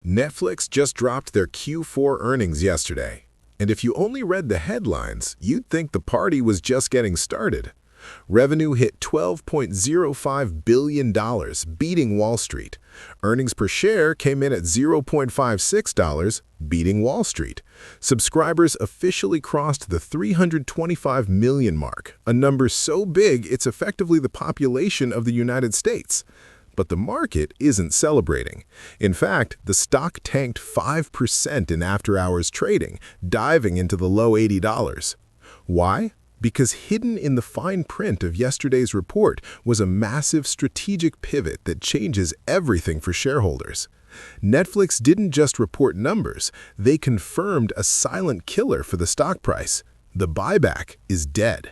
Netflix just dropped their Q4 earnings yesterday, and if you only read the headlines, you'd think the party was just getting started. Revenue hit $12.05 billion, beating Wall Street. Earnings per share came in at $0.56, beating Wall Street. Subscribers officially crossed the 325 million mark, a number so big it's effectively the population of the United States. But the market isn't celebrating. In fact, the stock tanked 5% in after-hours trading, diving into the low $80. Why? Because hidden in the fine print of yesterday's report was a massive strategic pivot that changes everything for shareholders. Netflix didn't just report numbers, they confirmed a silent killer for the stock price. The buyback is dead.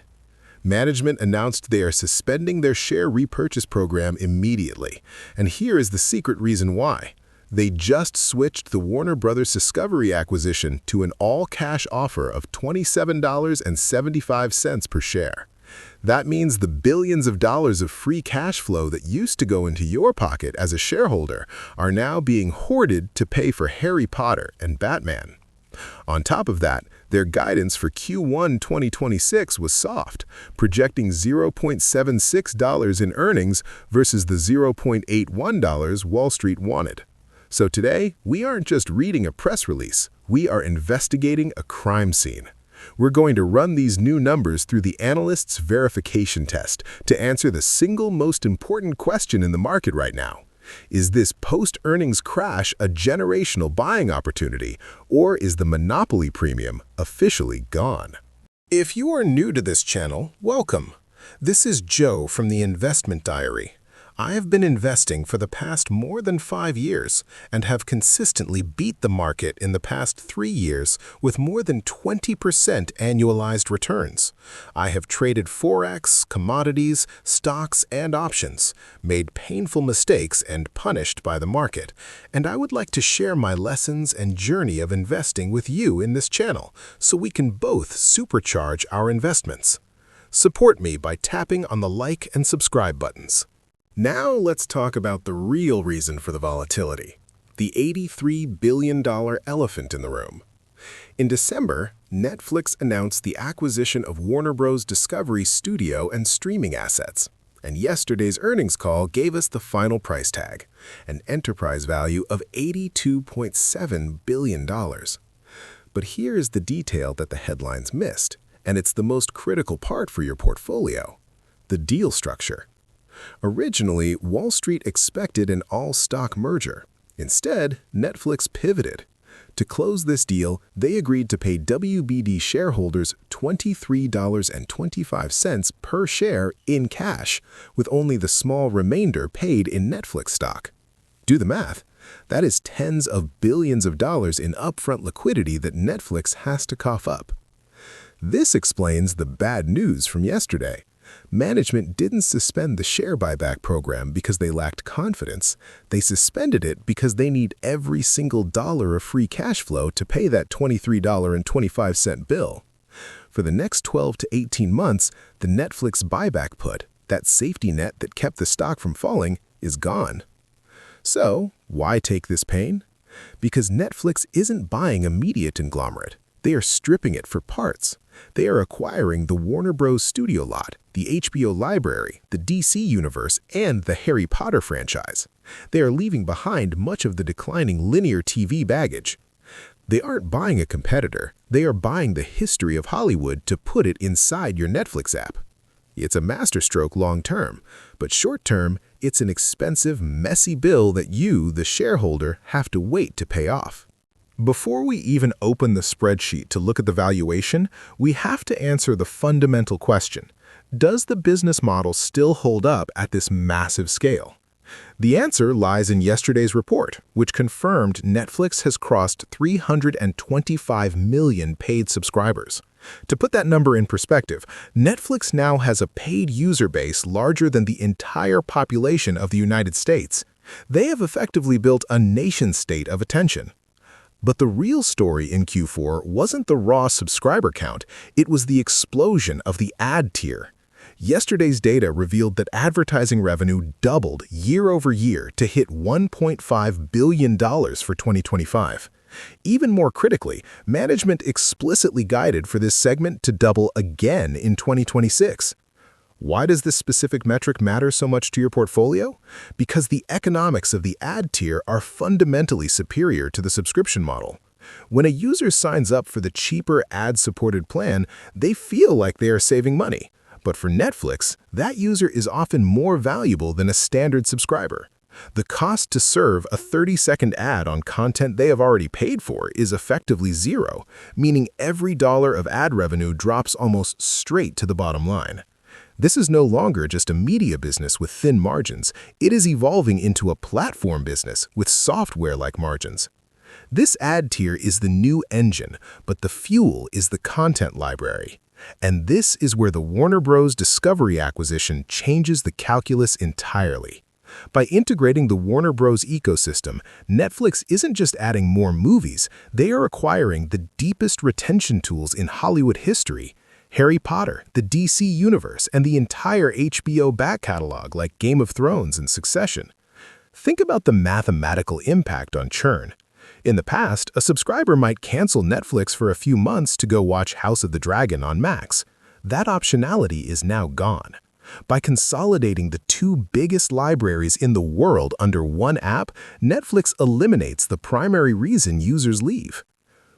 Management announced they are suspending their share repurchase program immediately, and here is the secret reason why. They just switched the Warner Bros. Discovery acquisition to an all-cash offer of $27.75 per share. That means the billions of dollars of free cash flow that used to go into your pocket as a shareholder are now being hoarded to pay for Harry Potter and Batman. On top of that, their guidance for Q1 2026 was soft, projecting $0.76 in earnings versus the $0.81 Wall Street wanted. So today, we aren't just reading a press release, we are investigating a crime scene. We're going to run these new numbers through the analyst's verification test to answer the single most important question in the market right now. Is this post-earnings crash a generational buying opportunity, or is the monopoly premium officially gone? If you are new to this channel, welcome. This is Joe from the Investment Diary. I have been investing for the past more than 5 years and have consistently beat the market in the past 3 years with more than 20% annualized returns. I have traded Forex, commodities, stocks, and options, made painful mistakes and punished by the market, and I would like to share my lessons and journey of investing with you in this channel so we can both supercharge our investments. Support me by tapping on the like and subscribe buttons. Now let's talk about the real reason for the volatility, the $83 billion elephant in the room. In December, Netflix announced the acquisition of Warner Bros. Discovery studio and streaming assets, and yesterday's earnings call gave us the final price tag, an enterprise value of $82.7 billion. But here is the detail that the headlines missed, and it's the most critical part for your portfolio: the deal structure. Originally, Wall Street expected an all-stock merger. Instead, Netflix pivoted. To close this deal, they agreed to pay WBD shareholders $23.25 per share in cash, with only the small remainder paid in Netflix stock. Do the math. That is tens of billions of dollars in upfront liquidity that Netflix has to cough up. This explains the bad news from yesterday. Management didn't suspend the share buyback program because they lacked confidence. They suspended it because they need every single dollar of free cash flow to pay that $23.25 bill. For the next 12 to 18 months, the Netflix buyback put, that safety net that kept the stock from falling, is gone. So, why take this pain? Because Netflix isn't buying a media conglomerate. They are stripping it for parts. They are acquiring the Warner Bros. Studio lot, the HBO library, the DC universe, and the Harry Potter franchise. They are leaving behind much of the declining linear TV baggage. They aren't buying a competitor. They are buying the history of Hollywood to put it inside your Netflix app. It's a masterstroke long-term, but short-term, it's an expensive, messy bill that you, the shareholder, have to wait to pay off. Before we even open the spreadsheet to look at the valuation, we have to answer the fundamental question: does the business model still hold up at this massive scale? The answer lies in yesterday's report, which confirmed Netflix has crossed 325 million paid subscribers. To put that number in perspective, Netflix now has a paid user base larger than the entire population of the United States. They have effectively built a nation-state of attention. But the real story in Q4 wasn't the raw subscriber count, it was the explosion of the ad tier. Yesterday's data revealed that advertising revenue doubled year over year to hit $1.5 billion for 2025. Even more critically, management explicitly guided for this segment to double again in 2026. Why does this specific metric matter so much to your portfolio? Because the economics of the ad tier are fundamentally superior to the subscription model. When a user signs up for the cheaper ad-supported plan, they feel like they are saving money. But for Netflix, that user is often more valuable than a standard subscriber. The cost to serve a 30-second ad on content they have already paid for is effectively zero, meaning every dollar of ad revenue drops almost straight to the bottom line. This is no longer just a media business with thin margins. It is evolving into a platform business with software-like margins. This ad tier is the new engine, but the fuel is the content library. And this is where the Warner Bros. Discovery acquisition changes the calculus entirely. By integrating the Warner Bros. Ecosystem, Netflix isn't just adding more movies, they are acquiring the deepest retention tools in Hollywood history: Harry Potter, the DC Universe, and the entire HBO back catalog like Game of Thrones and Succession. Think about the mathematical impact on churn. In the past, a subscriber might cancel Netflix for a few months to go watch House of the Dragon on Max. That optionality is now gone. By consolidating the two biggest libraries in the world under one app, Netflix eliminates the primary reason users leave.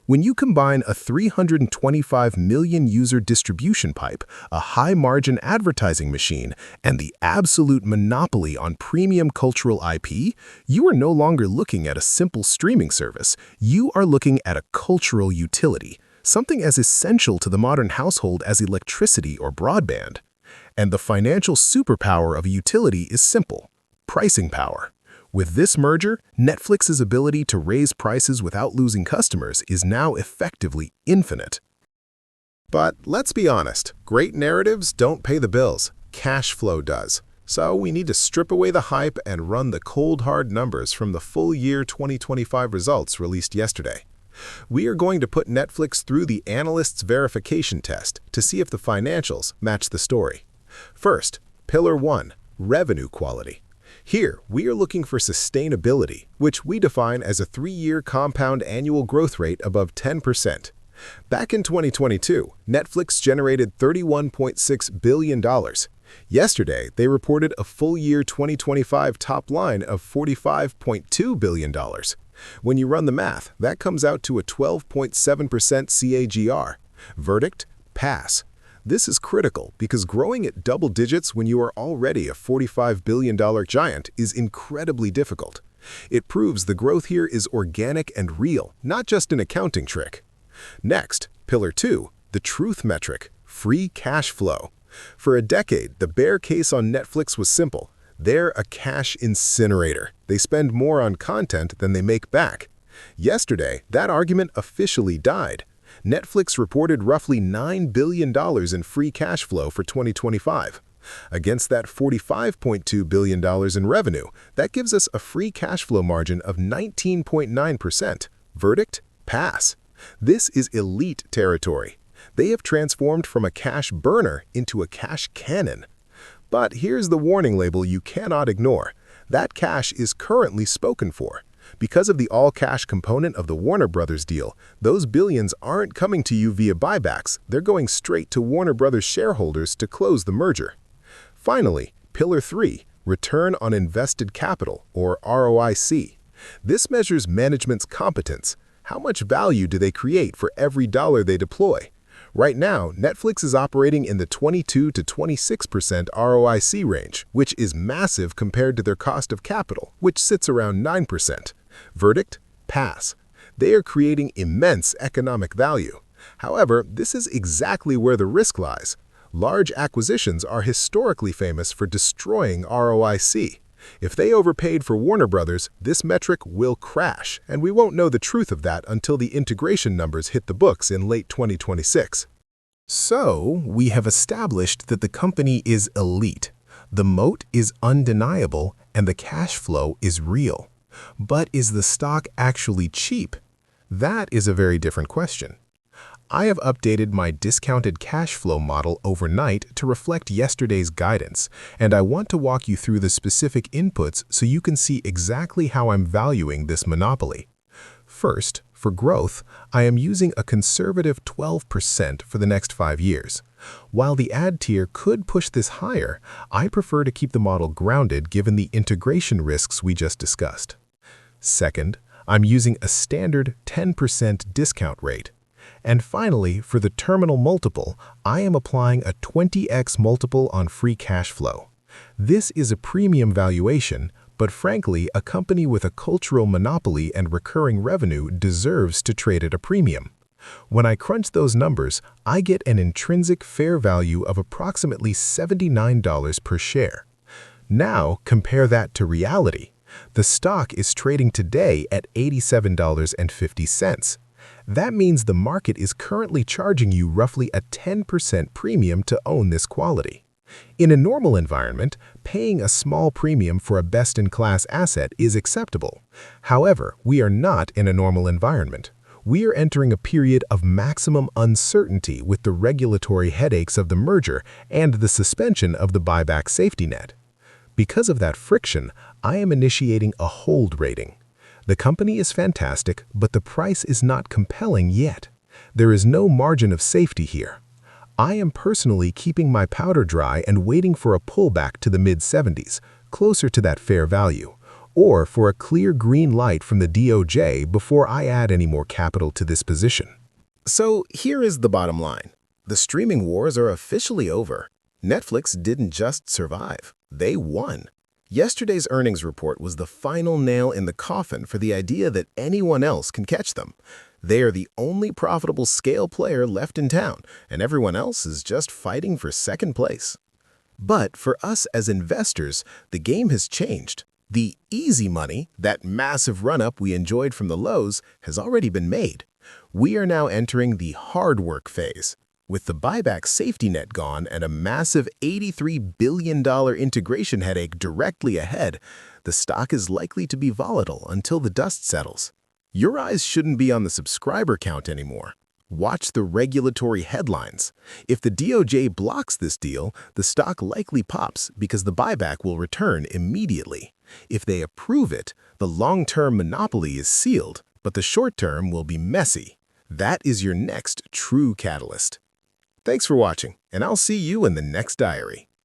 When you combine a 325 million user distribution pipe, a high-margin advertising machine, and the absolute monopoly on premium cultural IP, you are no longer looking at a simple streaming service. You are looking at a cultural utility, something as essential to the modern household as electricity or broadband. And the financial superpower of a utility is simple: pricing power. With this merger, Netflix's ability to raise prices without losing customers is now effectively infinite. But let's be honest, great narratives don't pay the bills. Cash flow does. So we need to strip away the hype and run the cold hard numbers from the full year 2025 results released yesterday. We are going to put Netflix through the analyst's verification test to see if the financials match the story. First, Pillar 1, revenue quality. Here, we are looking for sustainability, which we define as a 3-year compound annual growth rate above 10%. Back in 2022, Netflix generated $31.6 billion. Yesterday, they reported a full year 2025 top line of $45.2 billion. When you run the math, that comes out to a 12.7% CAGR. Verdict? Pass. This is critical because growing at double digits when you are already a $45 billion giant is incredibly difficult. It proves the growth here is organic and real, not just an accounting trick. Next, Pillar 2, the truth metric, free cash flow. For a decade, the bear case on Netflix was simple. They're a cash incinerator. They spend more on content than they make back. Yesterday, that argument officially died. Netflix reported roughly $9 billion in free cash flow for 2025. Against that $45.2 billion in revenue, that gives us a free cash flow margin of 19.9%. Verdict? Pass. This is elite territory. They have transformed from a cash burner into a cash cannon. But here's the warning label you cannot ignore. That cash is currently spoken for. Because of the all-cash component of the Warner Bros. Deal, those billions aren't coming to you via buybacks. They're going straight to Warner Bros. Shareholders to close the merger. Finally, Pillar 3, return on invested capital, or ROIC. This measures management's competence. How much value do they create for every dollar they deploy? Right now, Netflix is operating in the 22 to 26% ROIC range, which is massive compared to their cost of capital, which sits around 9%. Verdict? Pass. They are creating immense economic value. However, this is exactly where the risk lies. Large acquisitions are historically famous for destroying ROIC. If they overpaid for Warner Bros., this metric will crash, and we won't know the truth of that until the integration numbers hit the books in late 2026. So, we have established that the company is elite. The moat is undeniable, and the cash flow is real. But is the stock actually cheap? That is a very different question. I have updated my discounted cash flow model overnight to reflect yesterday's guidance, and I want to walk you through the specific inputs so you can see exactly how I'm valuing this monopoly. First, for growth, I am using a conservative 12% for the next 5 years. While the ad tier could push this higher, I prefer to keep the model grounded given the integration risks we just discussed. Second, I'm using a standard 10% discount rate. And finally, for the terminal multiple, I am applying a 20x multiple on free cash flow. This is a premium valuation, but frankly, a company with a cultural monopoly and recurring revenue deserves to trade at a premium. When I crunch those numbers, I get an intrinsic fair value of approximately $79 per share. Now, compare that to reality. The stock is trading today at $87.50. That means the market is currently charging you roughly a 10% premium to own this quality. In a normal environment, paying a small premium for a best-in-class asset is acceptable. However, we are not in a normal environment. We are entering a period of maximum uncertainty with the regulatory headaches of the merger and the suspension of the buyback safety net. Because of that friction, I am initiating a hold rating. The company is fantastic, but the price is not compelling yet. There is no margin of safety here. I am personally keeping my powder dry and waiting for a pullback to the mid-70s, closer to that fair value, or for a clear green light from the DOJ before I add any more capital to this position. So here is the bottom line. The streaming wars are officially over. Netflix didn't just survive, they won. Yesterday's earnings report was the final nail in the coffin for the idea that anyone else can catch them. They are the only profitable scale player left in town, and everyone else is just fighting for second place. But for us as investors, the game has changed. The easy money, that massive run-up we enjoyed from the lows, has already been made. We are now entering the hard work phase. With the buyback safety net gone and a massive $83 billion integration headache directly ahead, the stock is likely to be volatile until the dust settles. Your eyes shouldn't be on the subscriber count anymore. Watch the regulatory headlines. If the DOJ blocks this deal, the stock likely pops because the buyback will return immediately. If they approve it, the long-term monopoly is sealed, but the short-term will be messy. That is your next true catalyst. Thanks for watching, and I'll see you in the next diary.